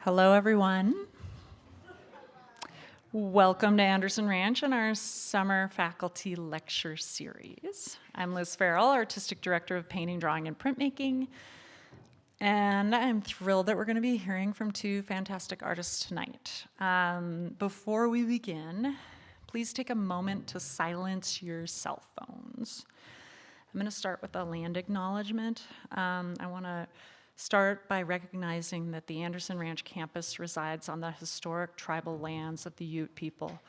Hello, everyone. Welcome to Anderson Ranch and our summer faculty lecture series. I'm Liz Farrell, Artistic Director of Painting, Drawing, and Printmaking, and I'm thrilled that we're going to be hearing from two fantastic artists tonight. Before we begin, please take a moment to silence your cell phones. I'm going to start with a land acknowledgement. I want to start by recognizing that the Anderson Ranch campus resides on the historic tribal lands of the Ute people,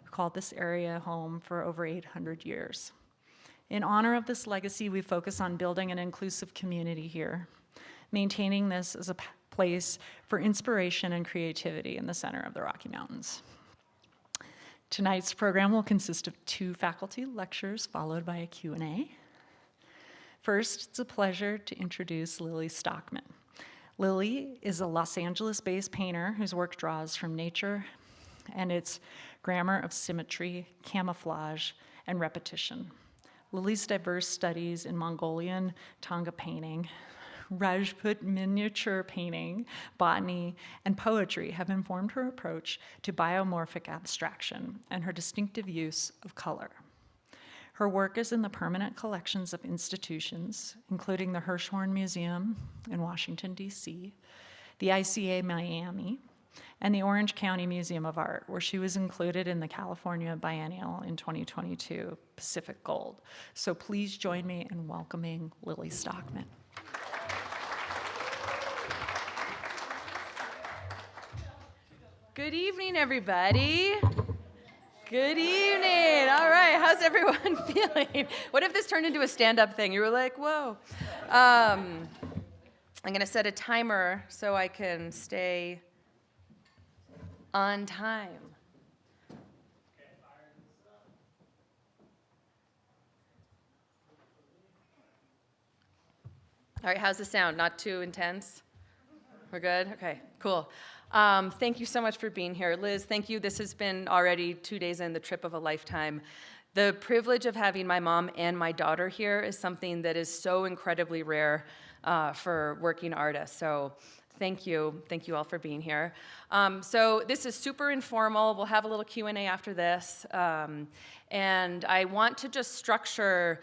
who called this area home for over 800 years. In honor of this legacy, we focus on building an inclusive community here, maintaining this as a place for inspiration and creativity in the center of the Rocky Mountains. Tonight's program will consist of 2 faculty lectures followed by a Q&A. First, it's a pleasure to introduce Lily Stockman. Lily is a Los Angeles-based painter whose work draws from nature and its grammar of symmetry, camouflage, and repetition. Lily's diverse studies in Mongolian Tonga painting, Rajput miniature painting, botany, and poetry have informed her approach to biomorphic abstraction and her distinctive use of color. Her work is in the permanent collections of institutions, including the Hirshhorn Museum in Washington, D.C., the ICA Miami, and the Orange County Museum of Art, where she was included in the California Biennial in 2022 Pacific Gold. So please join me in welcoming Lily Stockman. Good evening, everybody. Good evening. All right, how's everyone feeling? What if this turned into a stand-up thing? You were like, whoa. I'm going to set a timer so I can stay on time. All right, how's the sound? Not too intense? We're good? Okay, cool. Thank you so much for being here. Liz, thank you. This has been already 2 days in, the trip of a lifetime. The privilege of having my mom and my daughter here is something that is so incredibly rare for working artists. So thank you. Thank you all for being here. So this is super informal. We'll have a little Q&A after this. And I want to just structure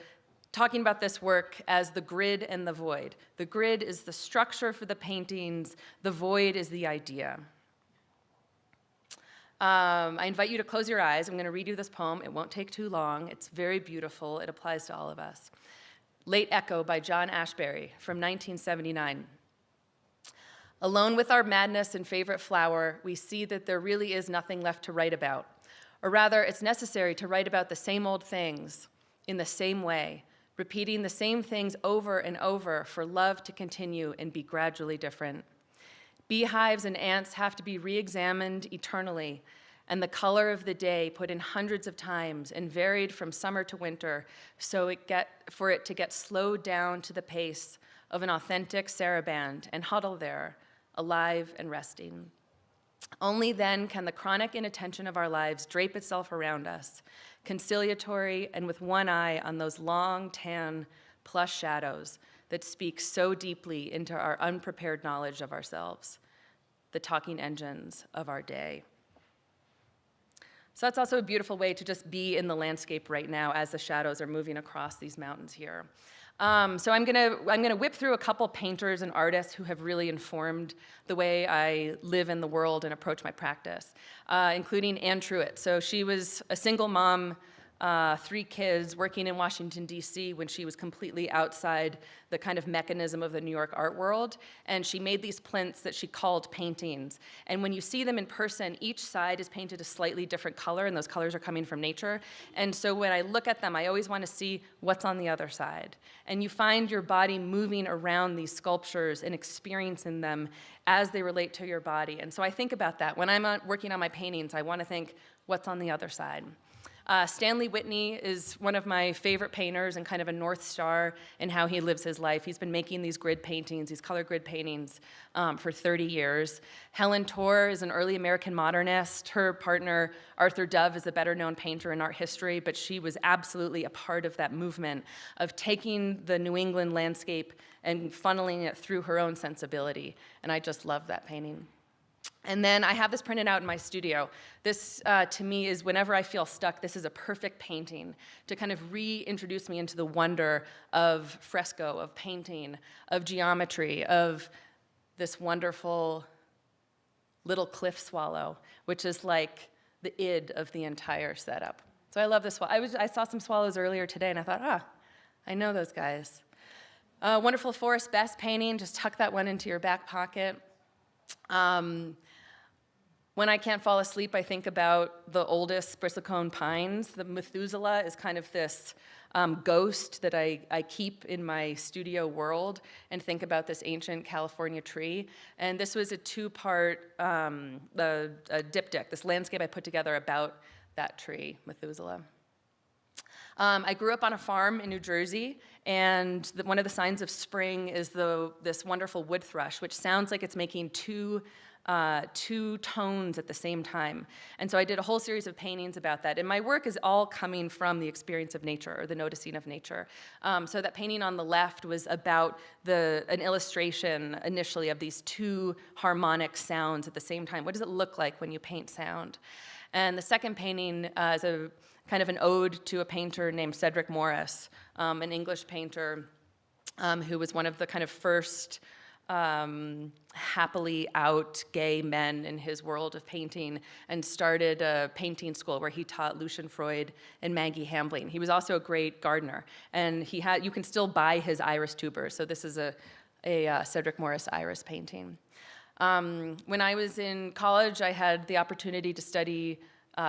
talking about this work as the grid and the void. The grid is the structure for the paintings. The void is the idea. I invite you to close your eyes. I'm going to read you this poem. It won't take too long. It's very beautiful. It applies to all of us. Late Echo by John Ashbery from 1979. Alone with our madness and favorite flower, we see that there really is nothing left to write about. Or rather, it's necessary to write about the same old things in the same way, repeating the same things over and over for love to continue and be gradually different. Beehives and ants have to be re-examined eternally, and the color of the day put in hundreds of times and varied from summer to winter for it to get slowed down to the pace of an authentic saraband and huddle there, alive and resting. Only then can the chronic inattention of our lives drape itself around us, conciliatory and with one eye on those long, tan, plush shadows that speak so deeply into our unprepared knowledge of ourselves, the talking engines of our day. So that's also a beautiful way to just be in the landscape right now as the shadows are moving across these mountains here. So I'm gonna whip through a couple painters and artists who have really informed the way I live in the world and approach my practice, including Anne Truitt. So she was a single mom, 3 kids, working in Washington, D.C. when she was completely outside the kind of mechanism of the New York art world. And she made these plinths that she called paintings. And when you see them in person, each side is painted a slightly different color, and those colors are coming from nature. And so when I look at them, I always want to see what's on the other side. And you find your body moving around these sculptures and experiencing them as they relate to your body. And so I think about that. When I'm working on my paintings, I want to think, what's on the other side? Stanley Whitney is one of my favorite painters and kind of a North Star in how he lives his life. He's been making these grid paintings, these color grid paintings, for 30 years. Helen Torr is an early American modernist. Her partner, Arthur Dove, is a better-known painter in art history, but she was absolutely a part of that movement of taking the New England landscape and funneling it through her own sensibility, and I just love that painting. And then I have this printed out in my studio. This, to me, is whenever I feel stuck, this is a perfect painting to kind of reintroduce me into the wonder of fresco, of painting, of geometry, of this wonderful little cliff swallow, which is like the id of the entire setup. So I love this swallow. I saw some swallows earlier today, and I thought, I know those guys. Wonderful Forest Best painting, just tuck that one into your back pocket. When I can't fall asleep, I think about the oldest bristlecone pines. The Methuselah is kind of this ghost that I keep in my studio world, and think about this ancient California tree. And this was a two-part a diptych, this landscape I put together about that tree, Methuselah. I grew up on a farm in New Jersey, and one of the signs of spring is this wonderful wood thrush, which sounds like it's making two tones at the same time. And so I did a whole series of paintings about that. And my work is all coming from the experience of nature, or the noticing of nature. So that painting on the left was about an illustration initially of these two harmonic sounds at the same time. What does it look like when you paint sound? And the second painting is a kind of an ode to a painter named Cedric Morris, an English painter who was one of the kind of first happily out gay men in his world of painting, and started a painting school where he taught Lucian Freud and Maggie Hambling. He was also a great gardener, and you can still buy his iris tubers. So this is a Cedric Morris iris painting. When I was in college, I had the opportunity to study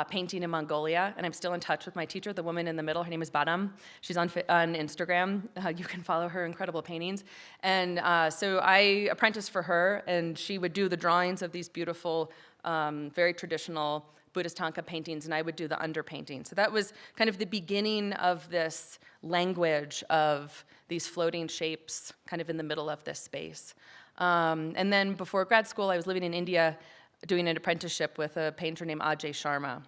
painting in Mongolia, and I'm still in touch with my teacher, the woman in the middle. Her name is Badam. She's on Instagram. You can follow her incredible paintings. And so I apprenticed for her, and she would do the drawings of these beautiful, very traditional Buddhist Thangka paintings, and I would do the underpainting. So that was kind of the beginning of this language of these floating shapes kind of in the middle of this space. And then before grad school, I was living in India doing an apprenticeship with a painter named Ajay Sharma.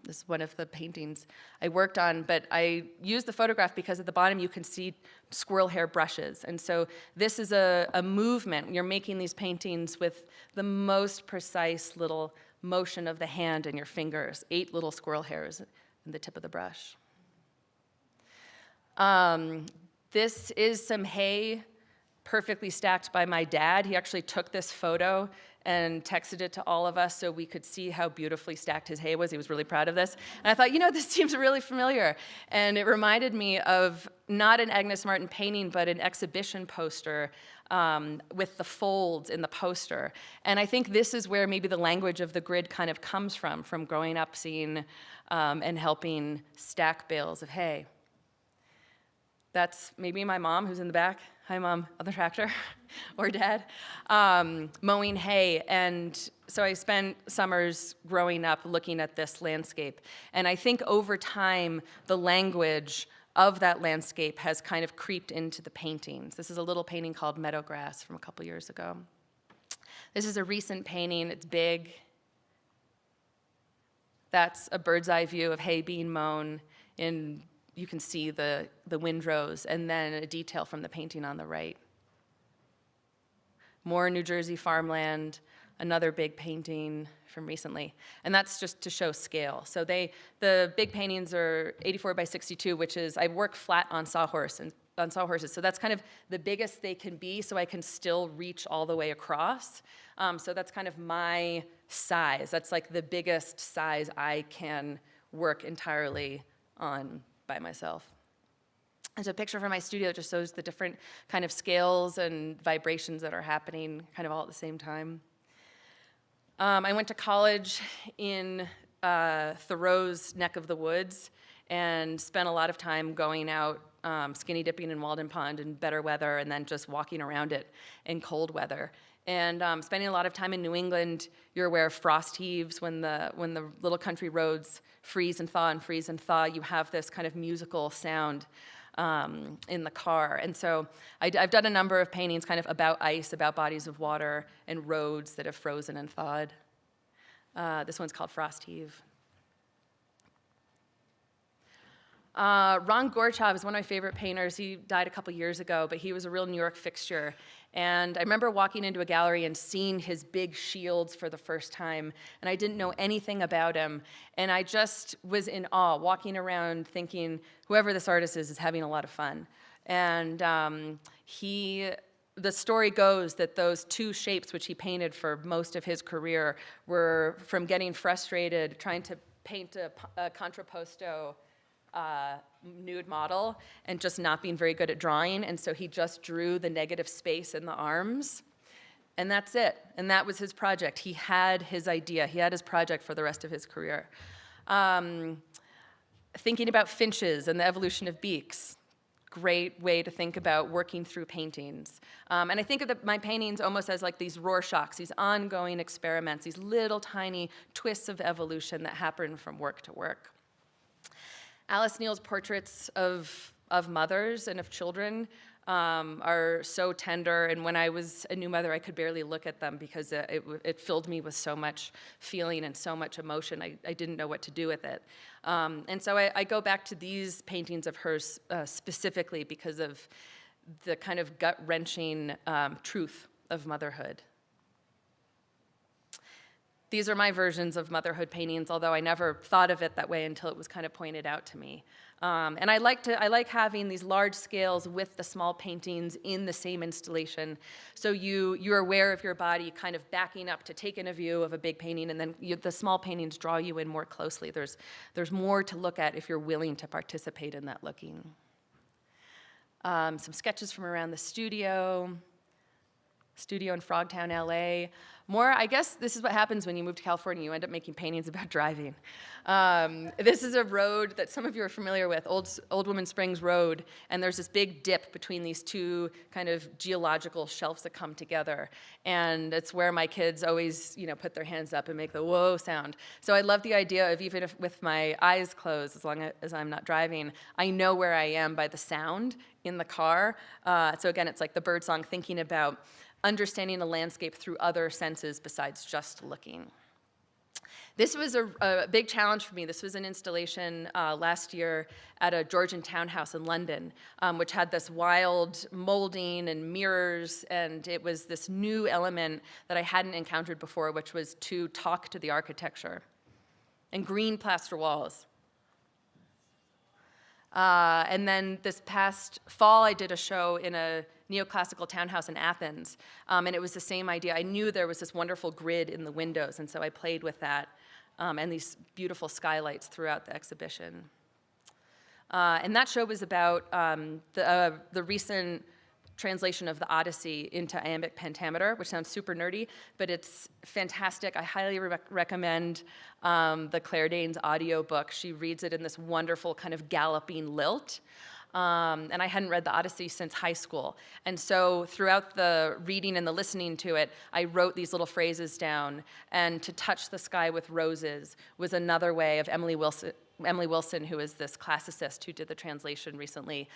This is one of the paintings I worked on, but I used the photograph because at the bottom you can see squirrel hair brushes. And so this is a movement. You're making these paintings with the most precise little motion of the hand and your fingers, 8 little squirrel hairs in the tip of the brush. This is some hay perfectly stacked by my dad. He actually took this photo and texted it to all of us so we could see how beautifully stacked his hay was. He was really proud of this. And I thought, this seems really familiar. And it reminded me of not an Agnes Martin painting, but an exhibition poster with the folds in the poster. And I think this is where maybe the language of the grid kind of comes from growing up seeing and helping stack bales of hay. That's maybe my mom, who's in the back. Hi, Mom, on the tractor, or Dad, mowing hay. And so I spent summers growing up looking at this landscape. And I think over time, the language of that landscape has kind of creeped into the paintings. This is a little painting called Meadowgrass from a couple years ago. This is a recent painting. It's big. That's a bird's eye view of hay being mown in. You can see the windrows, and then a detail from the painting on the right. More New Jersey farmland, another big painting from recently. And that's just to show scale. So the big paintings are 84 by 62, which is, I work flat on sawhorses. So that's kind of the biggest they can be, so I can still reach all the way across. So that's kind of my size. That's like the biggest size I can work entirely on by myself. There's a picture from my studio that just shows the different kind of scales and vibrations that are happening kind of all at the same time. I went to college in Thoreau's neck of the woods and spent a lot of time going out skinny dipping in Walden Pond in better weather, and then just walking around it in cold weather. And spending a lot of time in New England. You're aware of frost heaves. When the little country roads freeze and thaw and freeze and thaw, you have this kind of musical sound in the car. And so I've done a number of paintings kind of about ice, about bodies of water, and roads that have frozen and thawed. This one's called Frost Heave. Ron Gorchov is one of my favorite painters. He died a couple years ago, but he was a real New York fixture. And I remember walking into a gallery and seeing his big shields for the first time, and I didn't know anything about him. And I just was in awe, walking around thinking, whoever this artist is having a lot of fun. And the story goes that those two shapes which he painted for most of his career were from getting frustrated trying to paint a contrapposto nude model and just not being very good at drawing, and so he just drew the negative space in the arms, and that's it. And that was his project. He had his idea. He had his project for the rest of his career. Thinking about finches and the evolution of beaks. Great way to think about working through paintings. And I think of my paintings almost as like these Rorschachs, these ongoing experiments, these little tiny twists of evolution that happen from work to work. Alice Neal's portraits of mothers and of children are so tender, and when I was a new mother, I could barely look at them because it filled me with so much feeling and so much emotion. I didn't know what to do with it. And so I go back to these paintings of hers specifically because of the kind of gut-wrenching truth of motherhood. These are my versions of motherhood paintings, although I never thought of it that way until it was kind of pointed out to me. And I like having these large scales with the small paintings in the same installation. So you're aware of your body kind of backing up to take in a view of a big painting, and then the small paintings draw you in more closely. There's more to look at if you're willing to participate in that looking. Some sketches from around the studio in Frogtown, LA. More, I guess this is what happens when you move to California. You end up making paintings about driving. This is a road that some of you are familiar with, Old Woman Springs Road, and there's this big dip between these two kind of geological shelves that come together. And it's where my kids always, put their hands up and make the whoa sound. So I love the idea of even if with my eyes closed, as long as I'm not driving, I know where I am by the sound in the car. So again, it's like the birdsong, thinking about understanding the landscape through other senses besides just looking. This was a big challenge for me. This was an installation last year at a Georgian townhouse in London, which had this wild molding and mirrors, and it was this new element that I hadn't encountered before, which was to talk to the architecture. And green plaster walls. And then this past fall, I did a show in a neoclassical townhouse in Athens, and it was the same idea. I knew there was this wonderful grid in the windows, and so I played with that, and these beautiful skylights throughout the exhibition. And that show was about the recent translation of the Odyssey into iambic pentameter, which sounds super nerdy, but it's fantastic. I highly recommend the Claire Danes audiobook. She reads it in this wonderful kind of galloping lilt. And I hadn't read the Odyssey since high school. And so throughout the reading and the listening to it, I wrote these little phrases down. And to touch the sky with roses was another way of Emily Wilson, who is this classicist who did the translation recently,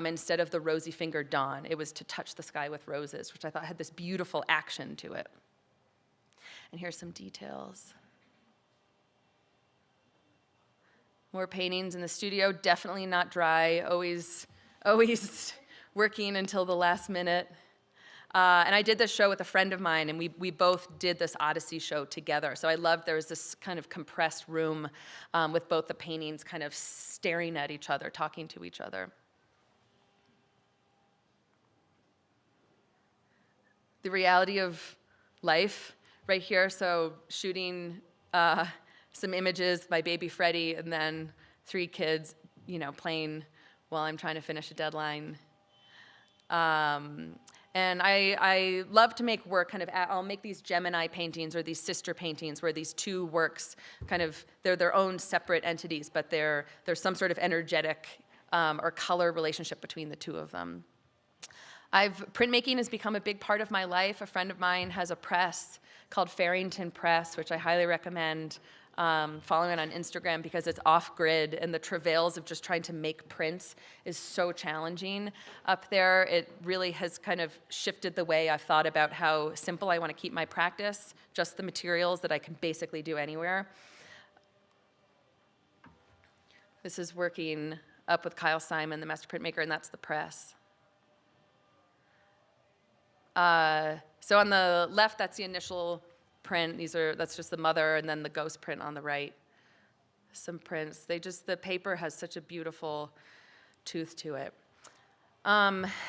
instead of the rosy-fingered dawn, it was to touch the sky with roses, which I thought had this beautiful action to it. And here's some details. More paintings in the studio, definitely not dry, always working until the last minute. And I did this show with a friend of mine, and we both did this Odyssey show together. So I loved there was this kind of compressed room with both the paintings kind of staring at each other, talking to each other. The reality of life right here, so shooting some images, my baby Freddie, and then 3 kids, playing while I'm trying to finish a deadline. And I love to make work I'll make these Gemini paintings or these sister paintings where these two works they're their own separate entities, but there's some sort of energetic or color relationship between the two of them. Printmaking has become a big part of my life. A friend of mine has a press called Farrington Press, which I highly recommend following it on Instagram because it's off-grid, and the travails of just trying to make prints is so challenging up there. It really has kind of shifted the way I've thought about how simple I want to keep my practice, just the materials that I can basically do anywhere. This is working up with Kyle Simon, the master printmaker, and that's the press. So on the left, that's the initial print. That's just the mother, and then the ghost print on the right. Some prints. The paper has such a beautiful tooth to it.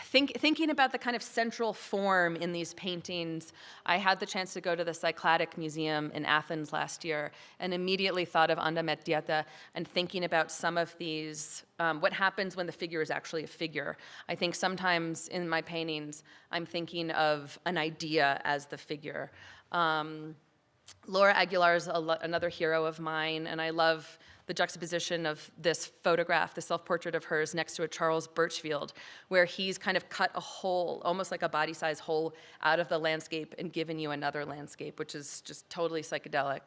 Thinking about the kind of central form in these paintings, I had the chance to go to the Cycladic Museum in Athens last year and immediately thought of Anda Mediata and thinking about some of these, what happens when the figure is actually a figure. I think sometimes in my paintings, I'm thinking of an idea as the figure. Laura Aguilar is another hero of mine, and I love the juxtaposition of this photograph, the self-portrait of hers, next to a Charles Birchfield, where he's kind of cut a hole, almost like a body-size hole, out of the landscape and given you another landscape, which is just totally psychedelic.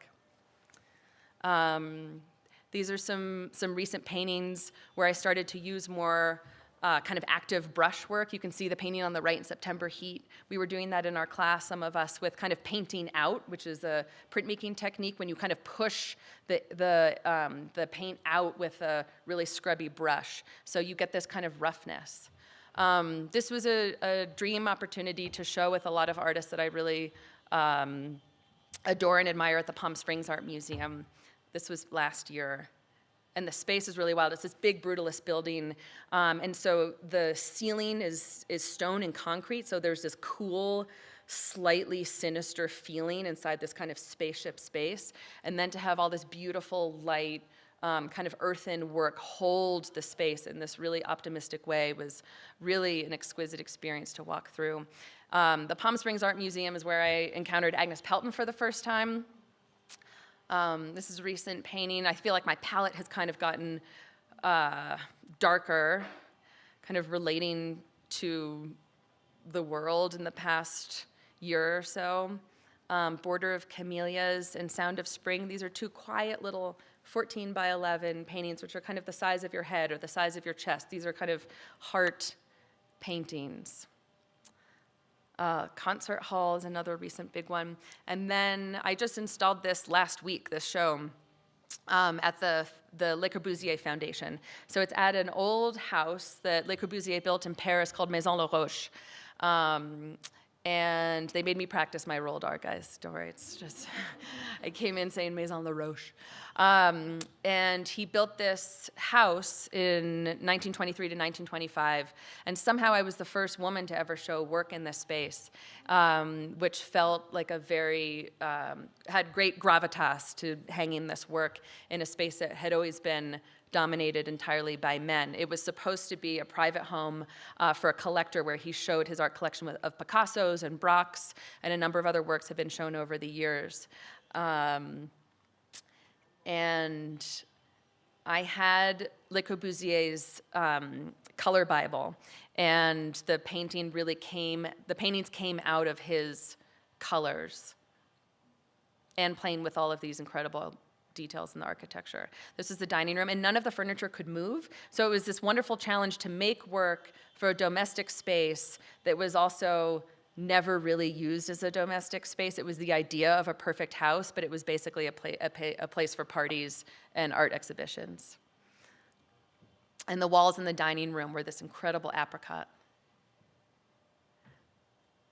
These are some recent paintings where I started to use more kind of active brush work. You can see the painting on the right in September Heat. We were doing that in our class, some of us, with kind of painting out, which is a printmaking technique when you kind of push the paint out with a really scrubby brush. So you get this kind of roughness. This was a dream opportunity to show with a lot of artists that I really adore and admire at the Palm Springs Art Museum. This was last year. And the space is really wild. It's this big brutalist building. And so the ceiling is stone and concrete. So there's this cool, slightly sinister feeling inside this kind of spaceship space. And then to have all this beautiful light, kind of earthen work hold the space in this really optimistic way was really an exquisite experience to walk through. The Palm Springs Art Museum is where I encountered Agnes Pelton for the first time. This is a recent painting. I feel like my palette has kind of gotten darker, kind of relating to the world in the past year or so. Border of Camellias and Sound of Spring. These are two quiet little 14 by 11 paintings, which are kind of the size of your head or the size of your chest. These are kind of heart paintings. Concert Hall is another recent big one. And then I just installed this last week, this show, at the Le Corbusier Foundation. So it's at an old house that Le Corbusier built in Paris called Maison La Roche. And they made me practice my rolled R, guys. Don't worry, it's just, I came in saying Maison La Roche. And he built this house in 1923 to 1925. And somehow I was the first woman to ever show work in this space, which felt like a very, had great gravitas to hanging this work in a space that had always been dominated entirely by men. It was supposed to be a private home for a collector where he showed his art collection of Picassos and Braques, and a number of other works have been shown over the years. And I had Le Corbusier's color Bible, and the paintings came out of his colors and playing with all of these incredible details in the architecture. This is the dining room, and none of the furniture could move. So it was this wonderful challenge to make work for a domestic space that was also never really used as a domestic space. It was the idea of a perfect house, but it was basically a place for parties and art exhibitions. And the walls in the dining room were this incredible apricot.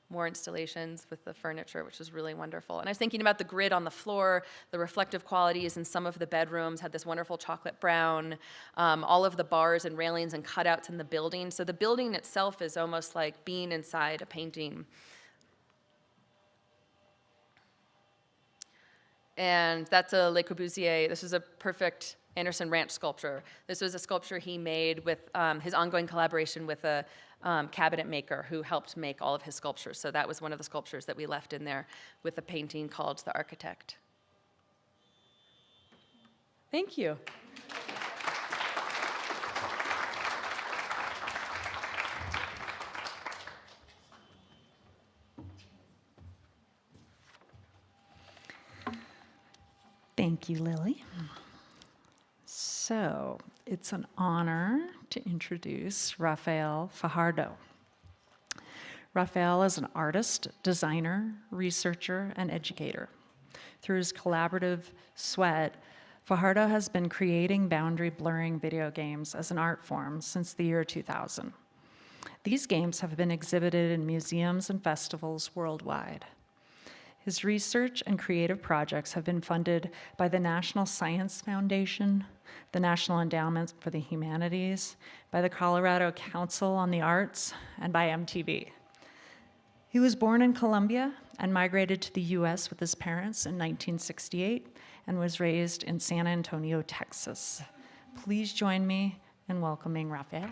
More installations with the furniture, which was really wonderful. And I was thinking about the grid on the floor, the reflective qualities in some of the bedrooms had this wonderful chocolate brown, all of the bars and railings and cutouts in the building. So the building itself is almost like being inside a painting. And that's a Le Corbusier. This is a perfect Anderson Ranch sculpture. This was a sculpture he made with his ongoing collaboration with a cabinet maker who helped make all of his sculptures. So that was one of the sculptures that we left in there with a painting called The Architect. Thank you. Thank you, Lily. So it's an honor to introduce Rafael Farjado. Rafael is an artist, designer, researcher, and educator. Through his collaborative sweat, Fajardo has been creating boundary-blurring video games as an art form since the year 2000. These games have been exhibited in museums and festivals worldwide. His research and creative projects have been funded by the National Science Foundation, the National Endowment for the Humanities, by the Colorado Council on the Arts, and by MTV. He was born in Colombia and migrated to the US with his parents in 1968 and was raised in San Antonio, Texas. Please join me in welcoming Rafael.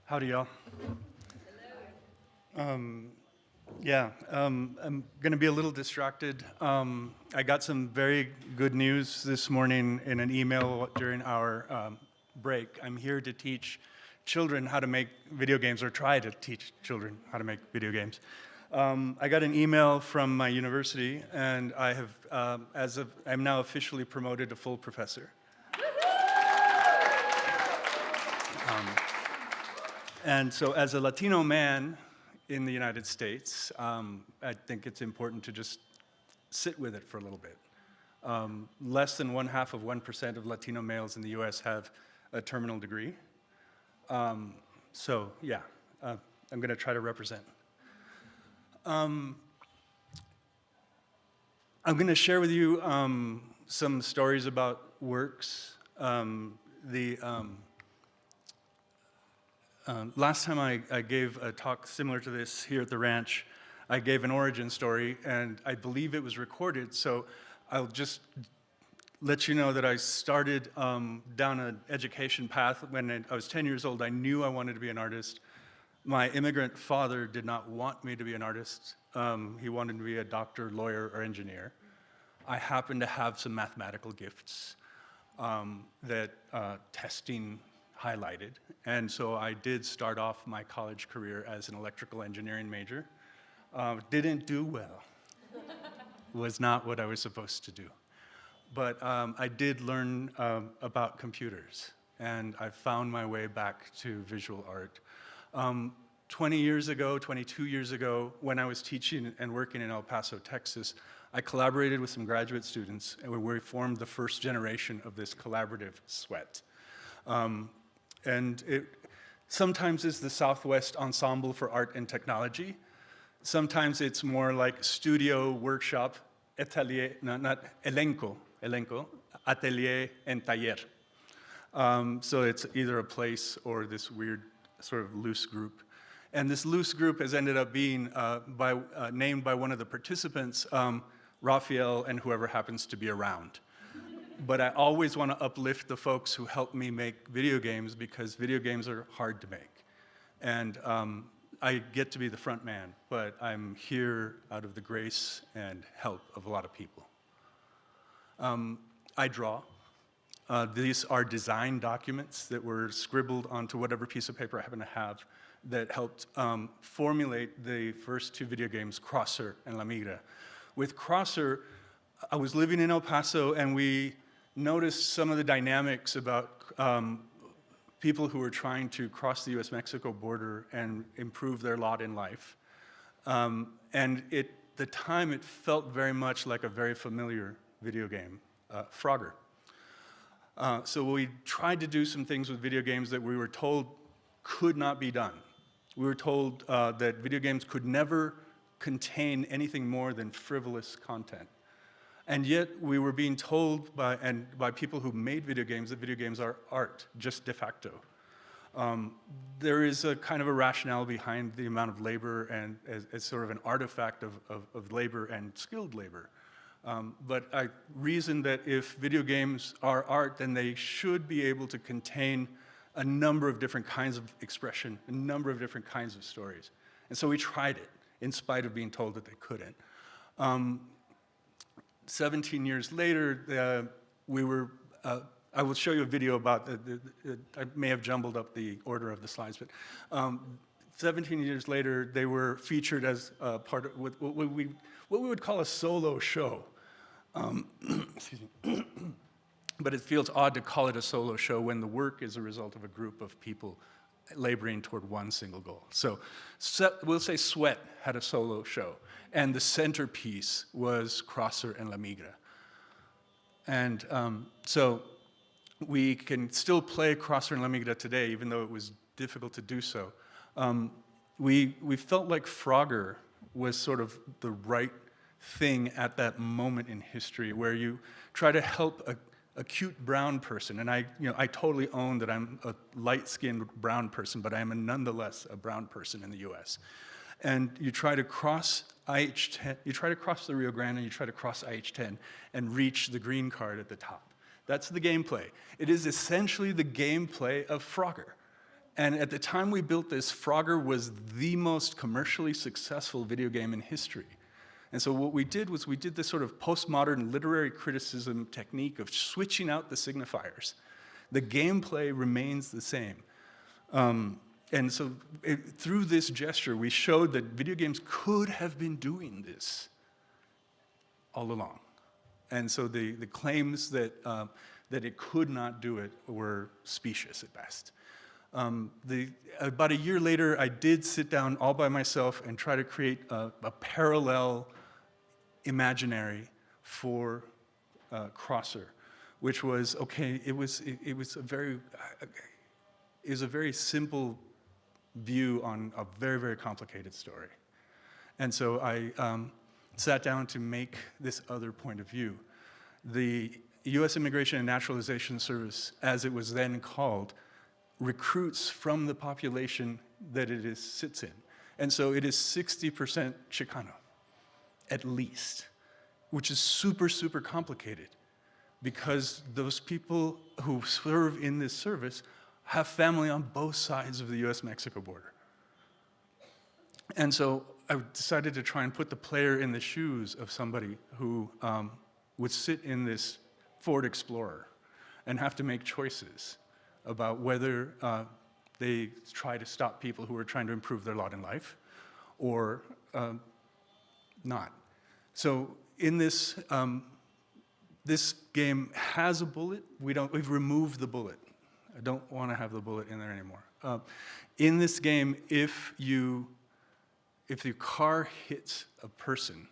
Howdy, y'all. I'm going to be a little distracted. I got some very good news this morning in an email during our break. I'm here to teach children how to make video games, or try to teach children how to make video games. I got an email from my university, and I have, I'm now officially promoted to full professor. And so as a Latino man in the United States, I think it's important to just sit with it for a little bit. Less than 0.5% of Latino males in the US have a terminal degree. I'm going to try to represent. I'm going to share with you some stories about works. Last time I gave a talk similar to this here at the ranch, I gave an origin story, and I believe it was recorded, so I'll just let you know that I started down an education path. When I was 10 years old, I knew I wanted to be an artist. My immigrant father did not want me to be an artist. He wanted to be a doctor, lawyer, or engineer. I happened to have some mathematical gifts that testing highlighted. And so I did start off my college career as an electrical engineering major. Didn't do well. Was not what I was supposed to do. But I did learn about computers, and I found my way back to visual art. 22 years ago, when I was teaching and working in El Paso, Texas, I collaborated with some graduate students, and we formed the first generation of this collaborative sweat. And it sometimes is the Southwest Ensemble for Art and Technology. Sometimes it's more like studio, workshop, atelier, not elenco, atelier and taller. So it's either a place or this weird sort of loose group. And this loose group has ended up being named by one of the participants, Rafael, and whoever happens to be around. But I always want to uplift the folks who help me make video games, because video games are hard to make. And I get to be the front man, but I'm here out of the grace and help of a lot of people. I draw. These are design documents that were scribbled onto whatever piece of paper I happen to have that helped formulate the first two video games, Crosser and La Migra. With Crosser, I was living in El Paso, and we noticed some of the dynamics about people who were trying to cross the US-Mexico border and improve their lot in life. And at the time, it felt very much like a very familiar video game, Frogger. So we tried to do some things with video games that we were told could not be done. We were told that video games could never contain anything more than frivolous content. And yet we were being told by people who made video games that video games are art, just de facto. There is a kind of a rationale behind the amount of labor, and as sort of an artifact of labor and skilled labor. But I reasoned that if video games are art, then they should be able to contain a number of different kinds of expression, a number of different kinds of stories. And so we tried it, in spite of being told that they couldn't. 17 years later, I will show you a video about, I may have jumbled up the order of the slides, but 17 years later, they were featured as part of what we would call a solo show. Excuse me. But it feels odd to call it a solo show when the work is a result of a group of people laboring toward one single goal. So we'll say Sweat had a solo show, and the centerpiece was Crosser and La Migra. And so we can still play Crosser and La Migra today, even though it was difficult to do so. We felt like Frogger was sort of the right thing at that moment in history, where you try to help a cute brown person, and I totally own that I'm a light-skinned brown person, but I am nonetheless a brown person in the U.S. And you try to cross IH-10, you try to cross the Rio Grande, and you try to cross IH-10 and reach the green card at the top. That's the gameplay. It is essentially the gameplay of Frogger. And at the time we built this, Frogger was the most commercially successful video game in history. And so what we did was we did this sort of postmodern literary criticism technique of switching out the signifiers. The gameplay remains the same. And so through this gesture, we showed that video games could have been doing this all along. And so the claims that it could not do it were specious at best. About a year later, I did sit down all by myself and try to create a parallel imaginary for Crosser, which was, okay, it was a very simple view on a very, very complicated story. And so I sat down to make this other point of view. The U.S. Immigration and Naturalization Service, as it was then called, recruits from the population that it sits in. And so it is 60% Chicano, at least, which is super, super complicated, because those people who serve in this service have family on both sides of the US-Mexico border. And so I decided to try and put the player in the shoes of somebody who would sit in this Ford Explorer and have to make choices about whether they try to stop people who are trying to improve their lot in life or not. So in this, this game has a bullet. We've removed the bullet. I don't want to have the bullet in there anymore. In this game, if your car hits a person,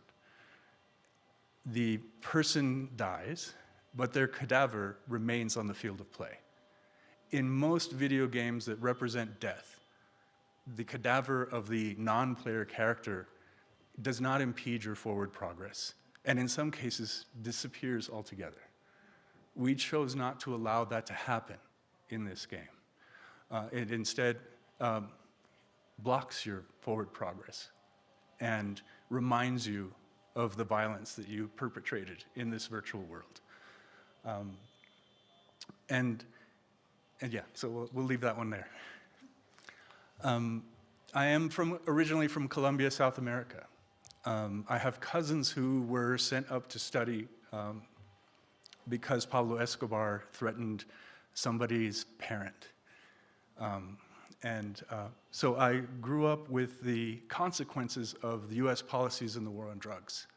the person dies, but their cadaver remains on the field of play. In most video games that represent death, the cadaver of the non-player character does not impede your forward progress, and in some cases disappears altogether. We chose not to allow that to happen in this game. It instead blocks your forward progress and reminds you of the violence that you perpetrated in this virtual world. And yeah, so we'll leave that one there. I am originally from Colombia, South America. I have cousins who were sent up to study because Pablo Escobar threatened somebody's parent. So I grew up with the consequences of the US policies in the war on drugs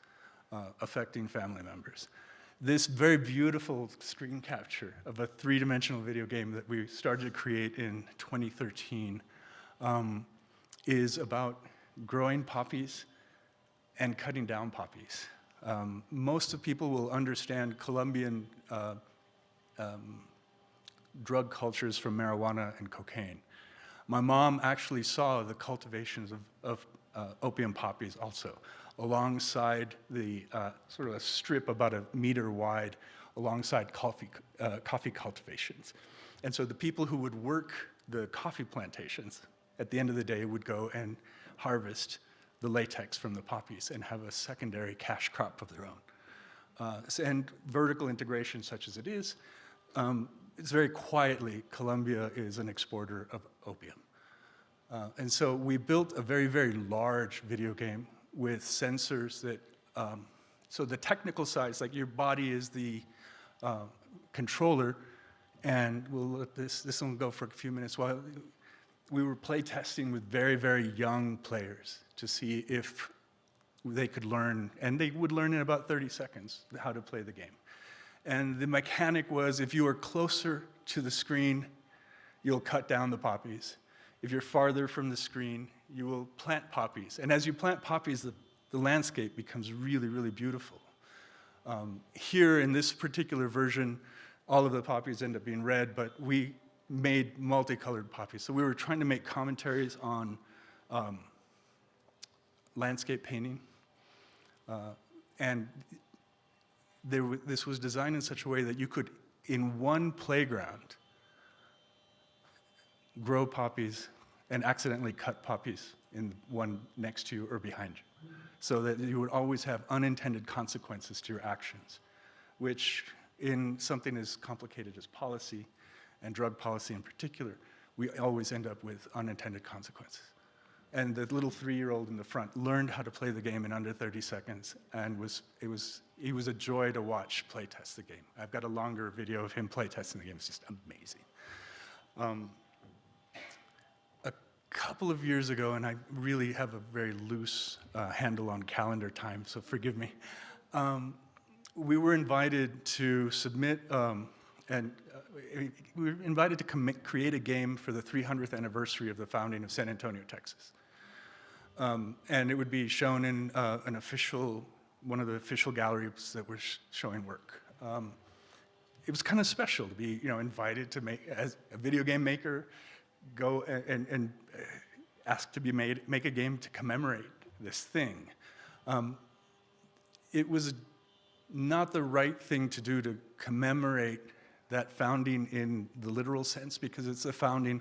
affecting family members. This very beautiful screen capture of a three-dimensional video game that we started to create in 2013 is about growing poppies and cutting down poppies. Most of people will understand Colombian drug cultures from marijuana and cocaine. My mom actually saw the cultivations of opium poppies also, alongside the sort of a strip about a meter wide, alongside coffee cultivations. And so the people who would work the coffee plantations, at the end of the day, would go and harvest the latex from the poppies and have a secondary cash crop of their own. And vertical integration, such as it is, it's very quietly, Colombia is an exporter of opium. And so we built a very, very large video game with sensors that, so the technical side is like your body is the controller, and we'll let this one go for a few minutes while we were play testing with very, very young players to see if they could learn, and they would learn in about 30 seconds how to play the game. And the mechanic was, if you are closer to the screen, you'll cut down the poppies. If you're farther from the screen, you will plant poppies. And as you plant poppies, the landscape becomes really, really beautiful. Here in this particular version, all of the poppies end up being red, but we made multicolored poppies. So we were trying to make commentaries on landscape painting. And this was designed in such a way that you could, in one playground, grow poppies and accidentally cut poppies in one next to you or behind you, so that you would always have unintended consequences to your actions, which in something as complicated as policy, and drug policy in particular, we always end up with unintended consequences. And the little 3-year-old in the front learned how to play the game in under 30 seconds, and he was a joy to watch play test the game. I've got a longer video of him play testing the game. It's just amazing. A couple of years ago, and I really have a very loose handle on calendar time, so forgive me. We were invited to submit, we were invited to create a game for the 300th anniversary of the founding of San Antonio, Texas. And it would be shown in one of the official galleries that were showing work. It was kind of special to be, invited to make, as a video game maker, go and ask to make a game to commemorate this thing. It was not the right thing to do to commemorate that founding in the literal sense, because it's the founding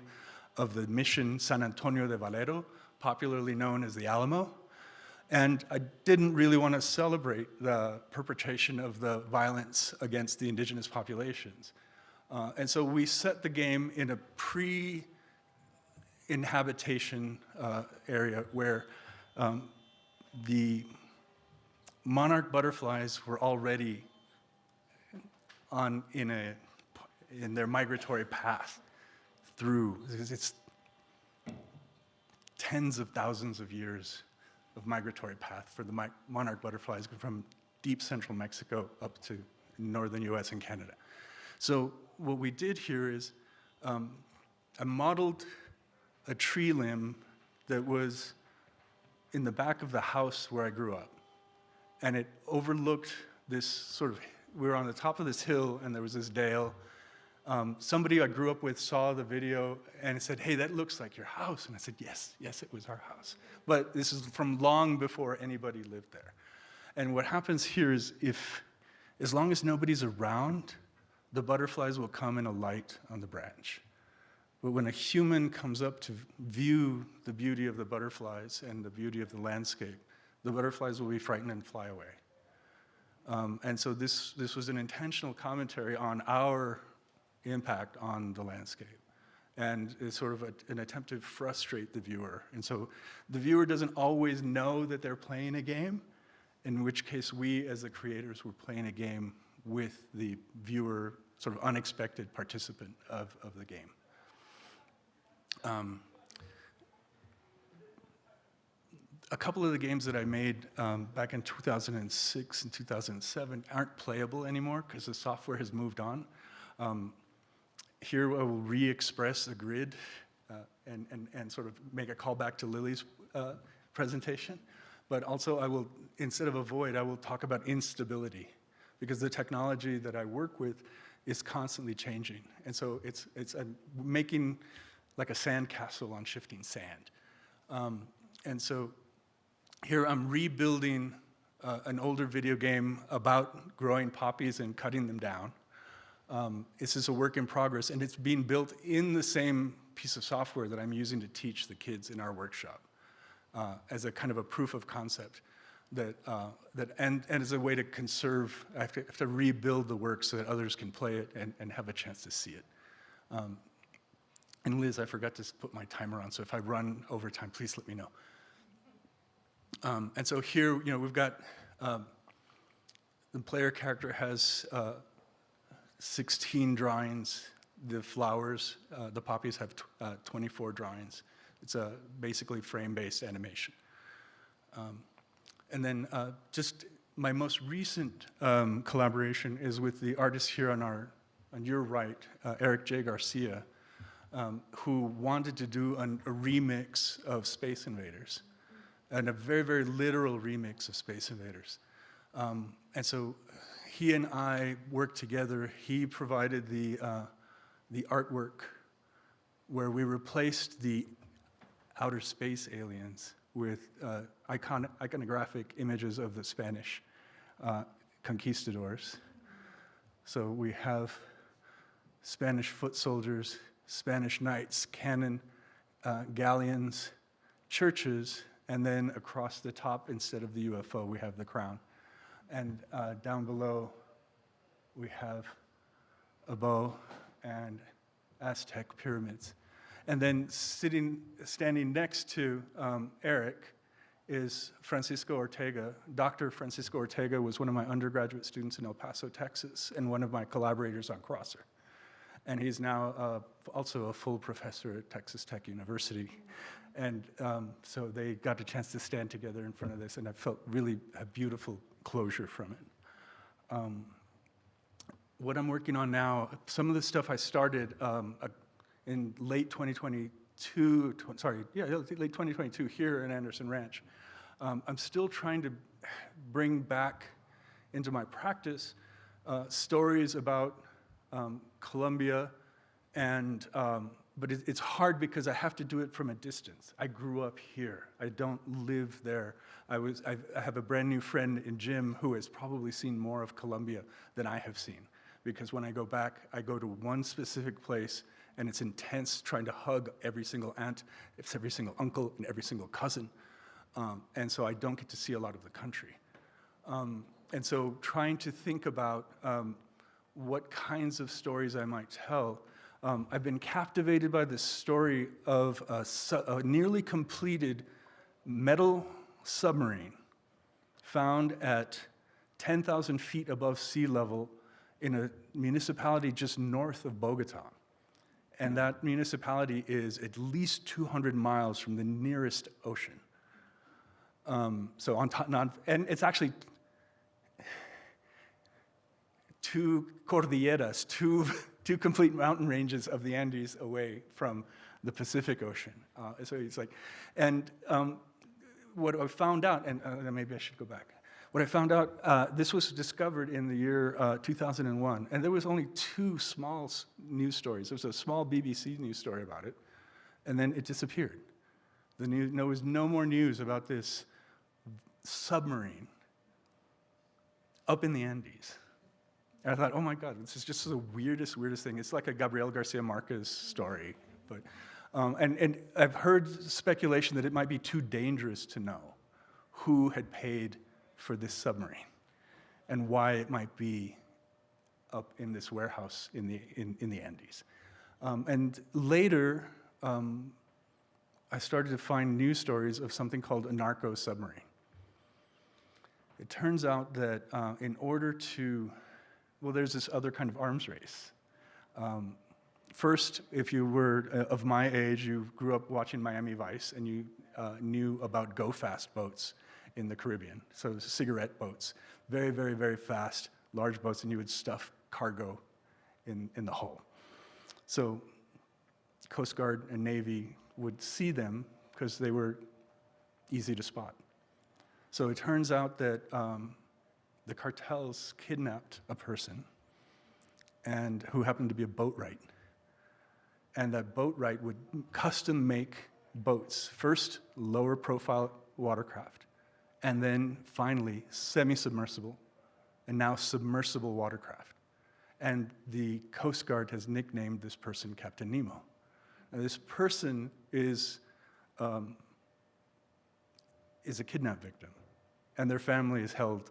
of the mission San Antonio de Valero, popularly known as the Alamo. And I didn't really want to celebrate the perpetration of the violence against the indigenous populations. And so we set the game in a pre-inhabitation area where the monarch butterflies were already in their migratory path through. It's tens of thousands of years of migratory path for the monarch butterflies from deep central Mexico up to northern US and Canada. So what we did here is I modeled a tree limb that was in the back of the house where I grew up. And it overlooked this we were on the top of this hill, and there was this dale. Somebody I grew up with saw the video and said, "Hey, that looks like your house." And I said, yes, it was our house. But this is from long before anybody lived there. And what happens here is as long as nobody's around, the butterflies will come and alight on the branch. But when a human comes up to view the beauty of the butterflies and the beauty of the landscape, the butterflies will be frightened and fly away. And so this was an intentional commentary on our impact on the landscape. And it's sort of an attempt to frustrate the viewer. And so the viewer doesn't always know that they're playing a game, in which case we as the creators were playing a game with the viewer, sort of unexpected participant of the game. A couple of the games that I made back in 2006 and 2007 aren't playable anymore because the software has moved on. Here I will re-express a grid and sort of make a callback to Lily's presentation. But also I will, instead of avoid, I will talk about instability, because the technology that I work with is constantly changing. And so it's making like a sandcastle on shifting sand. And so here I'm rebuilding an older video game about growing poppies and cutting them down. This is a work in progress, and it's being built in the same piece of software that I'm using to teach the kids in our workshop as a kind of a proof of concept and as a way to conserve. I have to rebuild the work so that others can play it and have a chance to see it. And Liz, I forgot to put my timer on, so if I run over time, please let me know. And so here, we've got the player character has 16 drawings. The flowers, the poppies have 24 drawings. It's a basically frame-based animation. And then just my most recent collaboration is with the artist here on your right, Eric J. Garcia. who wanted to do a remix of Space Invaders, and a very, very literal remix of Space Invaders. And so he and I worked together. He provided the artwork where we replaced the outer space aliens with iconographic images of the Spanish conquistadors. So we have Spanish foot soldiers, Spanish knights, cannon, galleons, churches, and then across the top, instead of the UFO, we have the crown. And down below, we have a bow and Aztec pyramids. And then standing next to Eric is Francisco Ortega. Dr. Francisco Ortega was one of my undergraduate students in El Paso, Texas, and one of my collaborators on Crosser. And he's now also a full professor at Texas Tech University. And so they got a chance to stand together in front of this, and I felt really a beautiful closure from it. What I'm working on now, some of the stuff I started in late 2022, late 2022 here in Anderson Ranch. I'm still trying to bring back into my practice stories about Colombia, and but it's hard because I have to do it from a distance. I grew up here. I don't live there. I have a brand new friend in Jim who has probably seen more of Colombia than I have seen, because when I go back, I go to one specific place, and it's intense trying to hug every single aunt, every single uncle, and every single cousin. And so I don't get to see a lot of the country. And so trying to think about what kinds of stories I might tell. I've been captivated by this story of a nearly completed metal submarine found at 10,000 feet above sea level in a municipality just north of Bogota. And that municipality is at least 200 miles from the nearest ocean. So on top, and it's actually two cordilleras, two complete mountain ranges of the Andes away from the Pacific Ocean. So it's like, and what I found out, and maybe I should go back. What I found out, this was discovered in the year 2001, and there was only two small news stories. There was a small BBC news story about it, and then it disappeared. There was no more news about this submarine up in the Andes. And I thought, oh my God, this is just the weirdest thing. It's like a Gabriel Garcia Marquez story. But, and I've heard speculation that it might be too dangerous to know who had paid for this submarine and why it might be up in this warehouse in the Andes. And later, I started to find news stories of something called a narco submarine. It turns out that in order to, well, there's this other kind of arms race. First, if you were of my age, you grew up watching Miami Vice, and you knew about go-fast boats in the Caribbean. So cigarette boats, very, very, very fast, large boats, and you would stuff cargo in the hull. So Coast Guard and Navy would see them because they were easy to spot. So it turns out that the cartels kidnapped a person and who happened to be a boatwright. And that boatwright would custom make boats, first lower profile watercraft, and then finally semi-submersible, and now submersible watercraft. And the Coast Guard has nicknamed this person Captain Nemo. Now, this person is a kidnap victim, and their family is held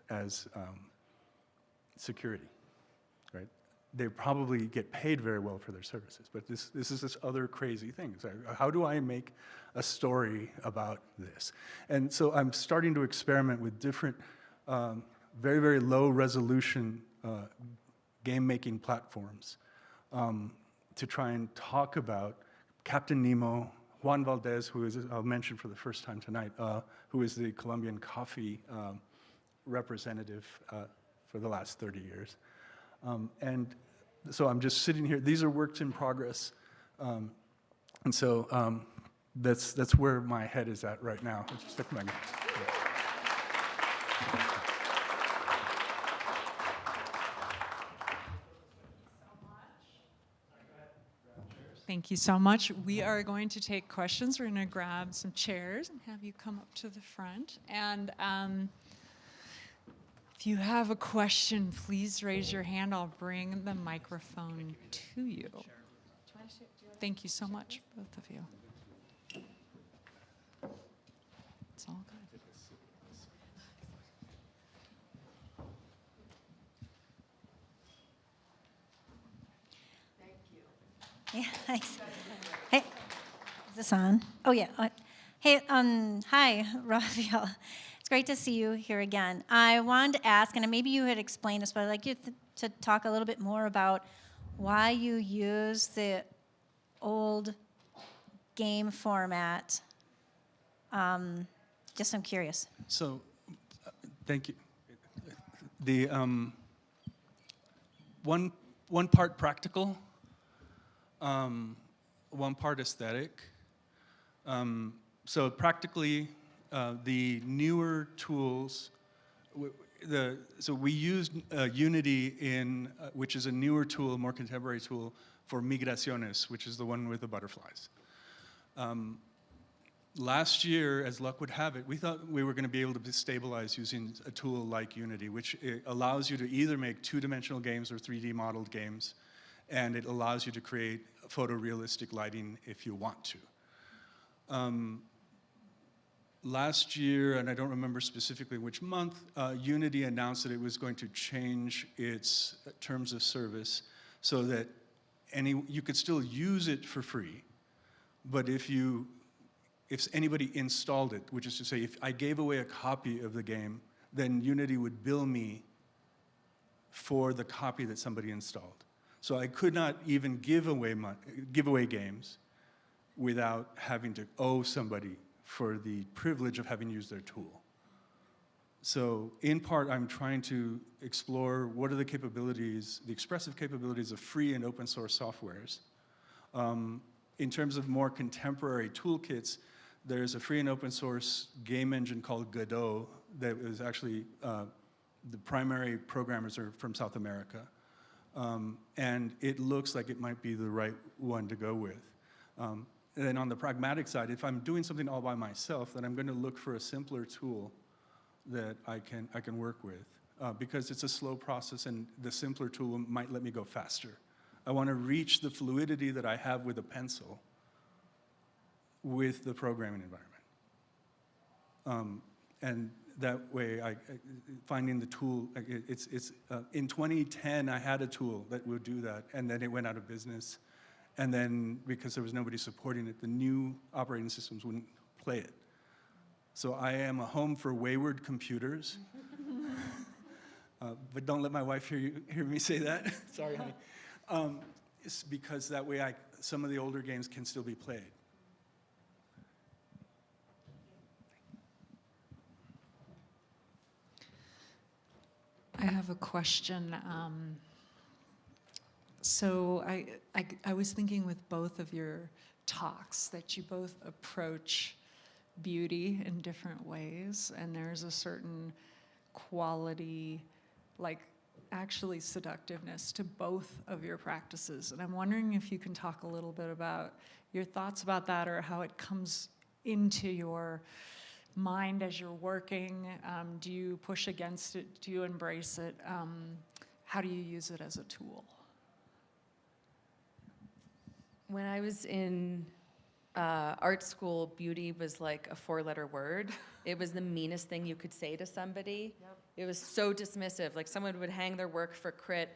as security, right? They probably get paid very well for their services, but this is this other crazy thing. So how do I make a story about this? And so I'm starting to experiment with different, very, very low resolution game-making platforms to try and talk about Captain Nemo, Juan Valdez, who is, I'll mention for the first time tonight, who is the Colombian coffee representative for the last 30 years. And so I'm just sitting here. These are works in progress. And so that's where my head is at right now. With respect to my games. Thank you so much. We are going to take questions. We're going to grab some chairs and have you come up to the front. And if you have a question, please raise your hand. I'll bring the microphone to you. Thank you so much, both of you. It's all good. Yeah, thanks. Hey, is this on? Oh, yeah. Hey, hi, Rafael. It's great to see you here again. I wanted to ask, and maybe you had explained this, but I'd like you to talk a little bit more about why you use the old game format. Just I'm curious. So, thank you. The one part practical, one part aesthetic. So practically, the newer tools. So we used Unity which is a newer tool, a more contemporary tool for migraciones, which is the one with the butterflies. Last year, as luck would have it, we thought we were going to be able to stabilize using a tool like Unity, which allows you to either make two-dimensional games or 3D modeled games, and it allows you to create photorealistic lighting if you want to. Last year, and I don't remember specifically which month, Unity announced that it was going to change its terms of service so that you could still use it for free, but if anybody installed it, which is to say, if I gave away a copy of the game, then Unity would bill me for the copy that somebody installed. So I could not even give away games without having to owe somebody for the privilege of having used their tool. So in part, I'm trying to explore what are the capabilities, the expressive capabilities of free and open source softwares. In terms of more contemporary toolkits, there's a free and open source game engine called Godot that was actually, the primary programmers are from South America. And it looks like it might be the right one to go with. And then on the pragmatic side, if I'm doing something all by myself, then I'm going to look for a simpler tool that I can work with, because it's a slow process and the simpler tool might let me go faster. I want to reach the fluidity that I have with a pencil with the programming environment. And that way, finding the tool, in 2010, I had a tool that would do that, and then it went out of business. And then, because there was nobody supporting it, the new operating systems wouldn't play it. So I am a home for wayward computers. But don't let my wife hear me say that. Sorry, honey. It's because that way some of the older games can still be played. I have a question. So I was thinking with both of your talks that you both approach beauty in different ways, and there's a certain quality, like actually seductiveness to both of your practices. And I'm wondering if you can talk a little bit about your thoughts about that, or how it comes into your mind as you're working. Do you push against it? Do you embrace it? How do you use it as a tool? When I was in art school, beauty was like a four-letter word. It was the meanest thing you could say to somebody. Yep. It was so dismissive. Like someone would hang their work for crit,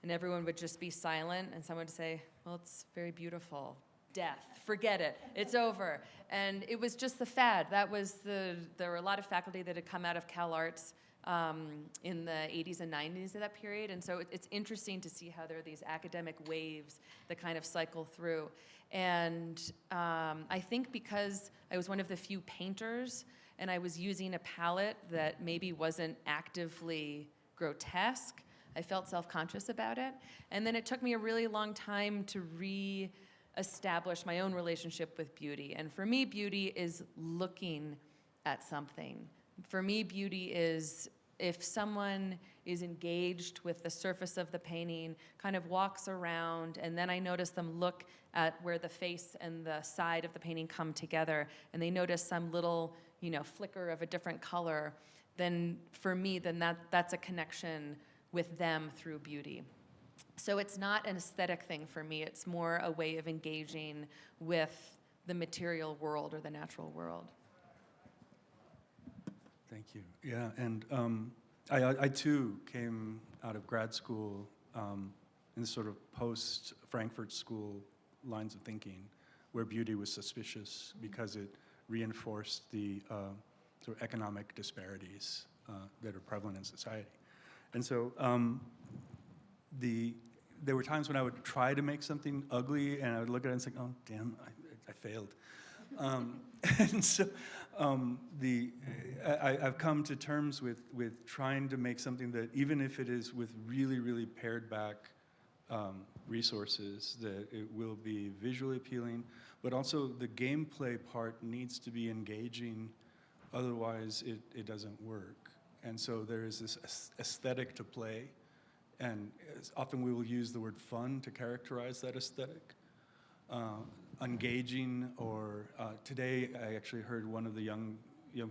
and everyone would just be silent, and someone would say, well, it's very beautiful. Death, forget it, it's over. And it was just the fad. There were a lot of faculty that had come out of Cal Arts in the 80s and 90s of that period. And so it's interesting to see how there are these academic waves that kind of cycle through. And I think because I was one of the few painters and I was using a palette that maybe wasn't actively grotesque, I felt self-conscious about it. And then it took me a really long time to establish my own relationship with beauty. And for me, beauty is looking at something. For me, beauty is if someone is engaged with the surface of the painting, kind of walks around, and then I notice them look at where the face and the side of the painting come together, and they notice some little, flicker of a different color, then for me, that's a connection with them through beauty. So it's not an aesthetic thing for me, it's more a way of engaging with the material world or the natural world. Thank you. Yeah, and I too came out of grad school in this sort of post-Frankfurt School lines of thinking, where beauty was suspicious because it reinforced the sort of economic disparities that are prevalent in society. And so there were times when I would try to make something ugly, and I would look at it and say, oh, damn, I failed. And so I've come to terms with trying to make something that, even if it is with really, really pared back resources, that it will be visually appealing, but also the gameplay part needs to be engaging, otherwise it doesn't work. And so there is this aesthetic to play, and often we will use the word fun to characterize that aesthetic. Engaging, or today I actually heard one of the young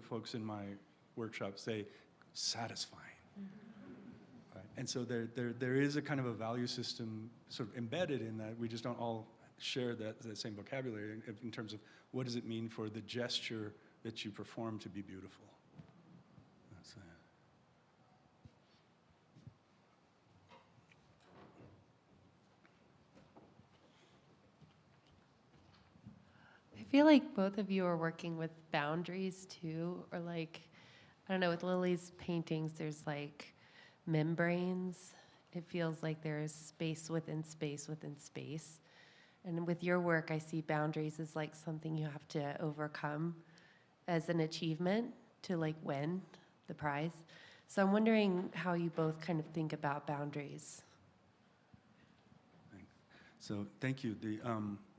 folks in my workshop say, satisfying. Mm-hmm. Right? And so there is a kind of a value system sort of embedded in that. We just don't all share that same vocabulary in terms of what does it mean for the gesture that you perform to be beautiful. That's it. I feel like both of you are working with boundaries too, or like, I don't know, with Lily's paintings, there's like membranes. It feels like there's space within space within space. And with your work, I see boundaries as like something you have to overcome as an achievement to like win the prize. So I'm wondering how you both kind of think about boundaries. So thank you.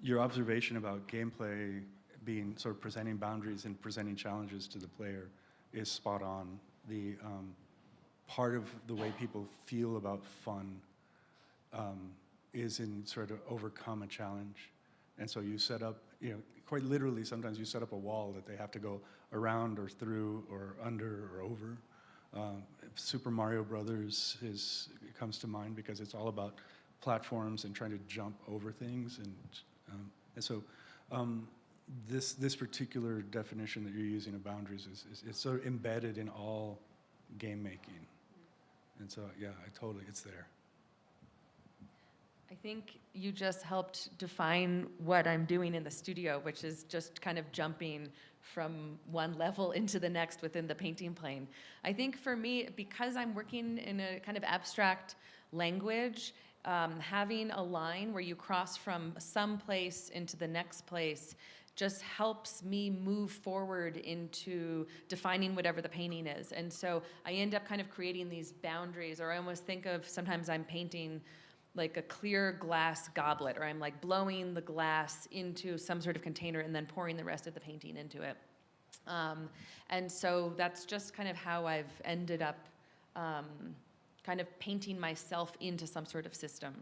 Your observation about gameplay being sort of presenting boundaries and presenting challenges to the player is spot on. The part of the way people feel about fun is in sort of overcome a challenge. And so you set up, quite literally sometimes you set up a wall that they have to go around or through or under or over. Super Mario Brothers comes to mind because it's all about platforms and trying to jump over things, and so this particular definition that you're using of boundaries is sort of embedded in all game making, and so yeah, it's there. I think you just helped define what I'm doing in the studio, which is just kind of jumping from one level into the next within the painting plane. I think for me, because I'm working in a kind of abstract language, having a line where you cross from some place into the next place just helps me move forward into defining whatever the painting is. And so I end up kind of creating these boundaries, or I almost think of sometimes I'm painting like a clear glass goblet, or I'm like blowing the glass into some sort of container and then pouring the rest of the painting into it. And so that's just kind of how I've ended up kind of painting myself into some sort of system.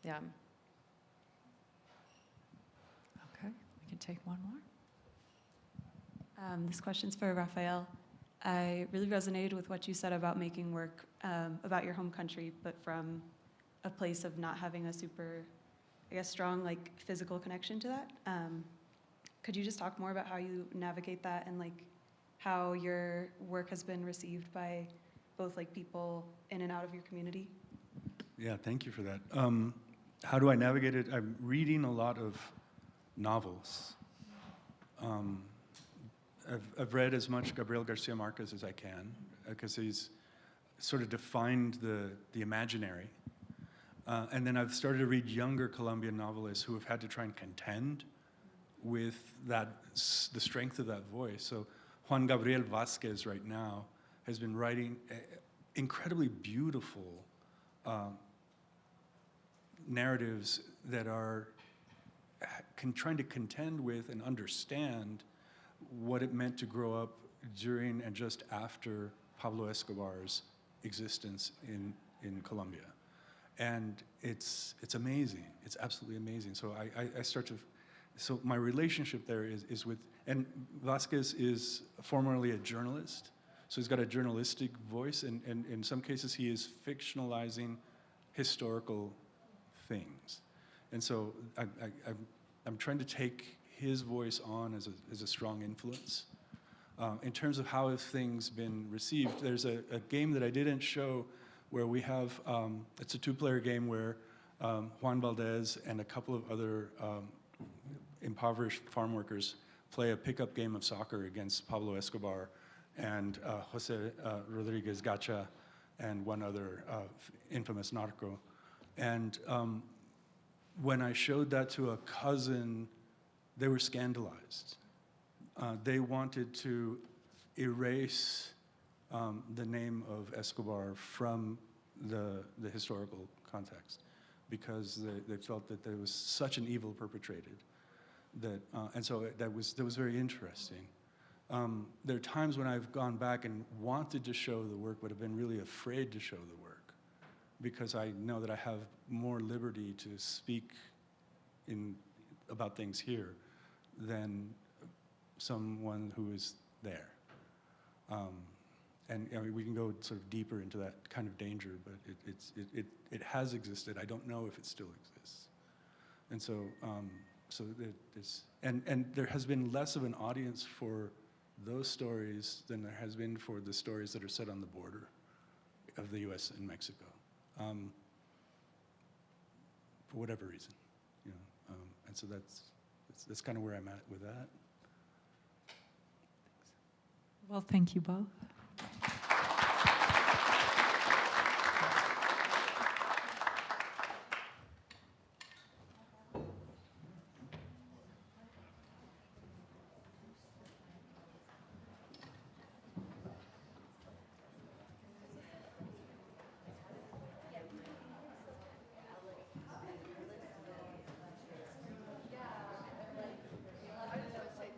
Yeah. Okay, we can take one more. This question's for Rafael. I really resonated with what you said about making work about your home country, but from a place of not having a super, strong like physical connection to that. Could you just talk more about how you navigate that and like how your work has been received by both like people in and out of your community? Yeah, thank you for that. How do I navigate it? I'm reading a lot of novels. I've read as much Gabriel Garcia Marquez as I can, because he's sort of defined the imaginary. And then I've started to read younger Colombian novelists who have had to try and contend with the strength of that voice. So Juan Gabriel Vázquez right now has been writing incredibly beautiful trying to contend with and understand what it meant to grow up during and just after Pablo Escobar's existence in Colombia. And it's amazing. It's absolutely amazing. So I start to, so my relationship there is with, and Vasquez is formerly a journalist, so he's got a journalistic voice, and in some cases he is fictionalizing historical things. And so I'm trying to take his voice on as a strong influence. In terms of how have things been received, there's a game that I didn't show where we have, it's a 2-player game where Juan Valdez and a couple of other impoverished farm workers play a pickup game of soccer against Pablo Escobar and Jose Rodriguez Gacha and one other infamous narco. And when I showed that to a cousin, they were scandalized. They wanted to erase the name of Escobar from the historical context because they felt that there was such an evil perpetrated. And so that was very interesting. There are times when I've gone back and wanted to show the work, but have been really afraid to show the work because I know that I have more liberty to speak about things here than someone who is there. And I mean, we can go sort of deeper into that kind of danger, but it has existed. I don't know if it still exists. And so, and there has been less of an audience for those stories than there has been for the stories that are set on the border of the U.S. and Mexico, for whatever reason, you know. And so that's kind of where I'm at with that. Well, thank you both.